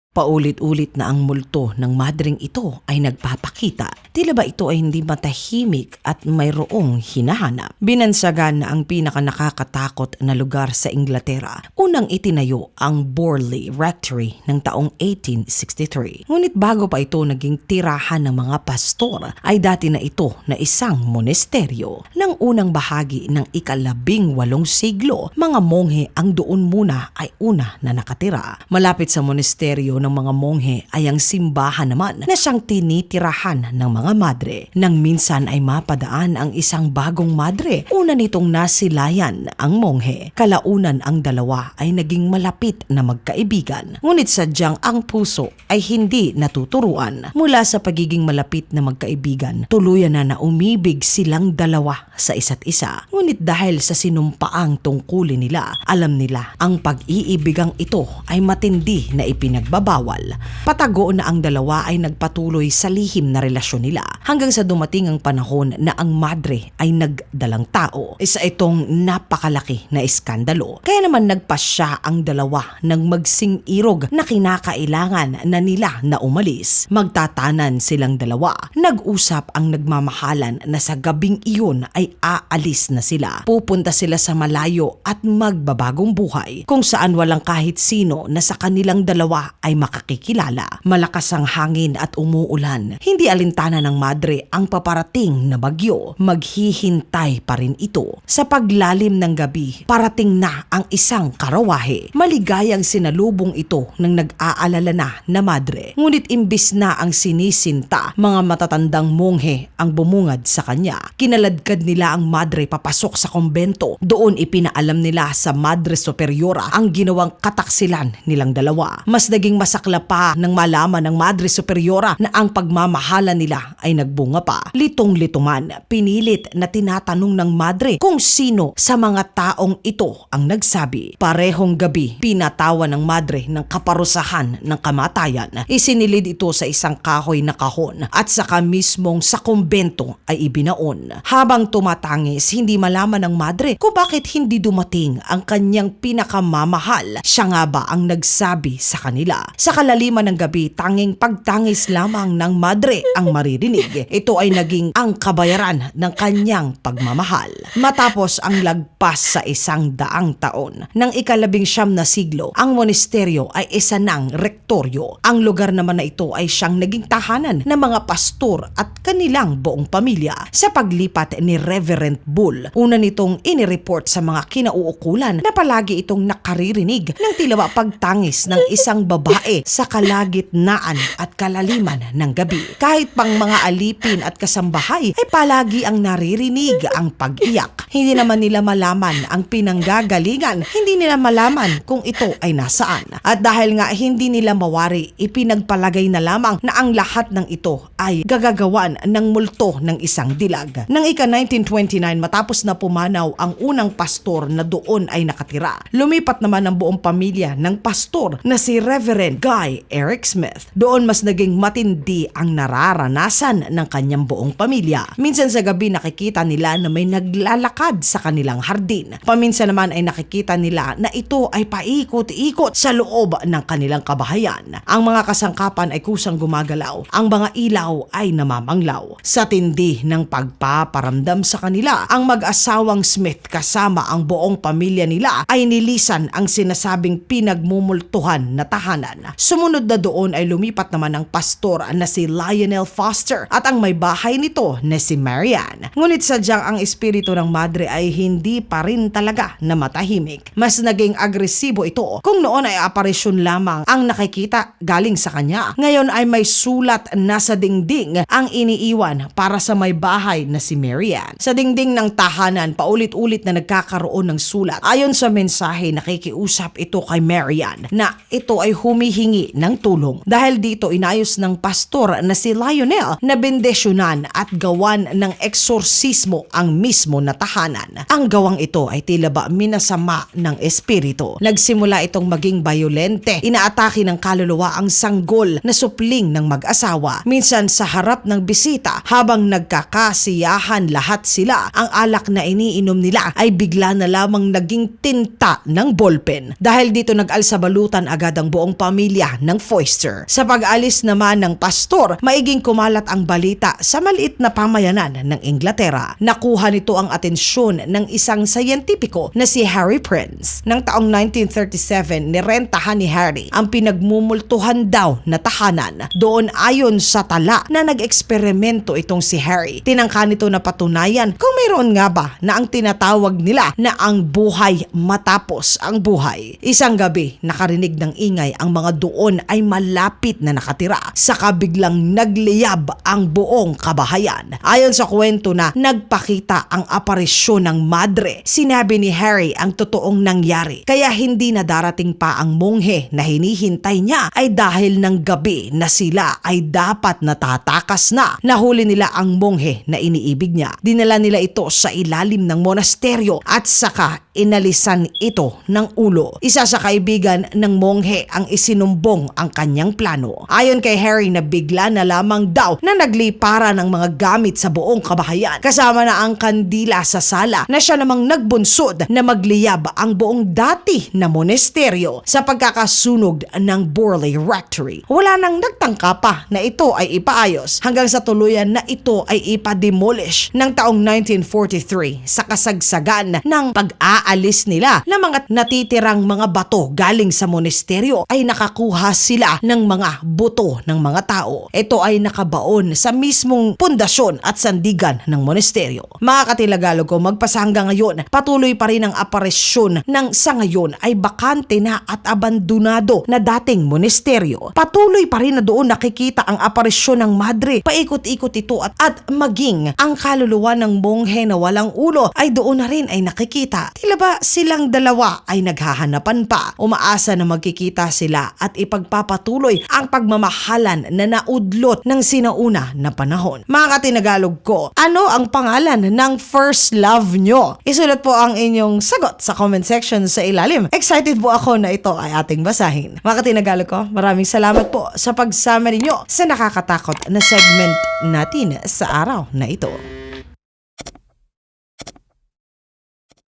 Paulit-ulit na ang multo ng madring ito ay nagpapakita. Tila ba ito ay hindi matahimik at mayroong hinahanap? Binansagan na ang pinakanakakatakot na lugar sa Inglaterra. Unang itinayo ang Borley Rectory ng taong 1863. Ngunit bago pa ito naging tirahan ng mga pastor, ay dati na ito na isang monasteryo. Nang unang bahagi ng ika-18 siglo, mga monghe ang doon muna ay una na nakatira. Malapit sa monasteryo ng mga monghe ay ang simbahan naman na siyang tinitirahan ng mga madre. Nang minsan ay mapadaan ang isang bagong madre, una nitong nasilayan ang monghe. Kalaunan ang dalawa ay naging malapit na magkaibigan. Ngunit sadyang ang puso ay hindi natuturuan. Mula sa pagiging malapit na magkaibigan, tuluyan na umibig silang dalawa sa isa't isa. Ngunit dahil sa sinumpaang tungkulin nila, alam nila ang pag-iibigang ito ay matindi na ipinagbabawal. Patago na ang dalawa ay nagpatuloy sa lihim na relasyon nila hanggang sa dumating ang panahon na ang madre ay nagdalang tao. Isa itong napakalaki na iskandalo. Kaya naman nagpasya ang dalawa ng magsing-irog na kinakailangan na nila na umalis. Magtatanan silang dalawa. Nag-usap ang nagmamahalan na sa gabing iyon ay aalis na sila. Pupunta sila sa malayo at magbabagong buhay kung saan walang kahit sino na sa kanilang dalawa ay makakikilala. Malakas ang hangin at umuulan. Hindi alintana ng madre ang paparating na bagyo. Maghihintay pa rin ito. Sa paglalim ng gabi, parating na ang isang karawahe. Maligayang sinalubong ito ng nag-aalala na madre. Ngunit imbis na ang sinisinta, mga matatandang monghe ang bumungad sa kanya. Kinaladkad nila ang madre papasok sa kumbento. Doon ipinaalam nila sa Madre Superiora ang ginawang kataksilan nilang dalawa. Mas naging masakla pa nang malaman ng Madre Superiora na ang pagmamahala nila ay nagbunga pa. Litong-lito man, pinilit na tinatanong ng madre kung sino sa mga taong ito ang nagsabi. Parehong gabi, pinatawan ng madre ng kaparusahan ng kamatayan. Isinilid ito sa isang kahoy na kahon at saka mismong sa kumbento ay ibinaon. Habang tumatangis, hindi malaman ng madre kung bakit hindi dumating ang kanyang pinakamamahal. Siya nga ba ang nagsabi sa kanila? Sa kalaliman ng gabi, tanging pagtangis lamang ng madre ang maririnig. Ito ay naging ang kabayaran ng kanyang pagmamahal. Matapos ang lagpas sa 100 taon, ng ika-19 na siglo, ang monasteryo ay isa ng rektoryo. Ang lugar naman na ito ay siyang naging tahanan ng mga pastor at kanilang buong pamilya. Sa paglipat ni Reverend Bull, una nitong inireport sa mga kinauukulan na palagi itong nakaririnig ng tila pagtangis ng isang babae sa kalagitnaan at kalaliman ng gabi. Kahit pang mga alipin at kasambahay ay palagi ang naririnig ang pag-iyak. Hindi naman nila malaman ang pinanggagalingan, hindi nila malaman kung ito ay nasaan. At dahil nga hindi nila mawari, ipinagpalagay na lamang na ang lahat ng ito ay gagagawan ng multo ng isang dilag. Nang ika-1929 matapos na pumanaw ang unang pastor na doon ay nakatira, lumipat naman ang buong pamilya ng pastor na si Reverend Guy Eric Smith. Doon mas naging matindi ang nararanasan ng kanyang buong pamilya. Minsan sa gabi nakikita nila na may naglalakad sa kanilang hardin. Paminsan naman ay nakikita nila na ito ay paikot-ikot sa loob ng kanilang kabahayan. Ang mga kasangkapan ay kusang gumagalaw. Ang mga ilaw ay namamanglaw. Sa tindi ng pagpaparamdam sa kanila, ang mag-asawang Smith kasama ang buong pamilya nila ay nilisan ang sinasabing pinagmumultuhan na tahanan. Sumunod na doon ay lumipat naman ang pastor na si Lionel Foster at ang may bahay nito na si Marianne. Ngunit sadyang ang espiritu ng madre ay hindi pa rin talaga na matahimik. Mas naging agresibo ito. Kung noon ay aparisyon lamang ang nakikita galing sa kanya, ngayon ay may sulat na sa dingding ang iniiwan para sa may bahay na si Marianne. Sa dingding ng tahanan, paulit-ulit na nagkakaroon ng sulat. Ayon sa mensahe, nakikiusap ito kay Marianne na ito ay humihingi ng tulong. Dahil dito inayos ng pastor na si Lionel na bendesyonan at gawan ng eksorsismo ang mismo na tahanan. Ang gawang ito ay tila ba minasama ng espiritu. Nagsimula itong maging bayolente. Inaatake ng kaluluwa ang sanggol na supling ng mag-asawa. Minsan sa harap ng bisita, habang nagkakasiyahan lahat sila, ang alak na iniinom nila ay bigla na lamang naging tinta ng ballpen. Dahil dito nag-alsabalutan agad ang buong pamilya pamilya ng Foister. Sa pag-alis naman ng pastor, maiging kumalat ang balita sa maliit na pamayanan ng Inglaterra. Nakuha nito ang atensyon ng isang sayentipiko na si Harry Prince. Nang taong 1937, nirentahan ni Harry ang pinagmumultuhan daw na tahanan. Doon ayon sa tala na nag-eksperimento itong si Harry. Tinangka nito na patunayan kung mayroon nga ba na ang tinatawag nila na ang buhay matapos ang buhay. Isang gabi, nakarinig ng ingay ang mga doon ay malapit na nakatira. Saka biglang nagliyab ang buong kabahayan. Ayon sa kwento na nagpakita ang aparisyon ng madre, sinabi ni Harry ang totoong nangyari. Kaya hindi na darating pa ang monghe na hinihintay niya ay dahil ng gabi na sila ay dapat natatakas na. Nahuli nila ang monghe na iniibig niya. Dinala nila ito sa ilalim ng monasteryo at saka inalisan ito ng ulo. Isa sa kaibigan ng monghe ang isinumbong ang kanyang plano. Ayon kay Harry na bigla na lamang daw na nagliparan ng mga gamit sa buong kabahayan kasama na ang kandila sa sala na siya namang nagbunsod na magliyab ang buong dati na monasteryo sa pagkakasunog ng Borley Rectory. Wala nang nagtangka pa na ito ay ipaayos hanggang sa tuluyan na ito ay ipa-demolish ng taong 1943 sa kasagsagan ng pag-aalis nila ng mga natitirang mga bato galing sa monasteryo ay nakakuha sila ng mga buto ng mga tao. Ito ay nakabaon sa mismong pundasyon at sandigan ng monasteryo. Mga katilagalog ko, magpasa hanggang ngayon, patuloy pa rin ang aparisyon ng sa ngayon ay bakante na at abandonado na dating monasteryo. Patuloy pa rin na doon nakikita ang aparisyon ng madre. Paikot-ikot ito at maging ang kaluluwa ng monghe na walang ulo ay doon na rin ay nakikita. Tila ba silang dalawa ay naghahanapan pa? Umaasa na magkikita sila at ipagpapatuloy ang pagmamahalan na naudlot ng sinauna na panahon. Mga katinagalog ko, ano ang pangalan ng first love nyo? Isulat po ang inyong sagot sa comment section sa ilalim. Excited po ako na ito ay ating basahin. Mga katinagalog ko, maraming salamat po sa pagsama ninyo sa nakakatakot na segment natin sa araw na ito.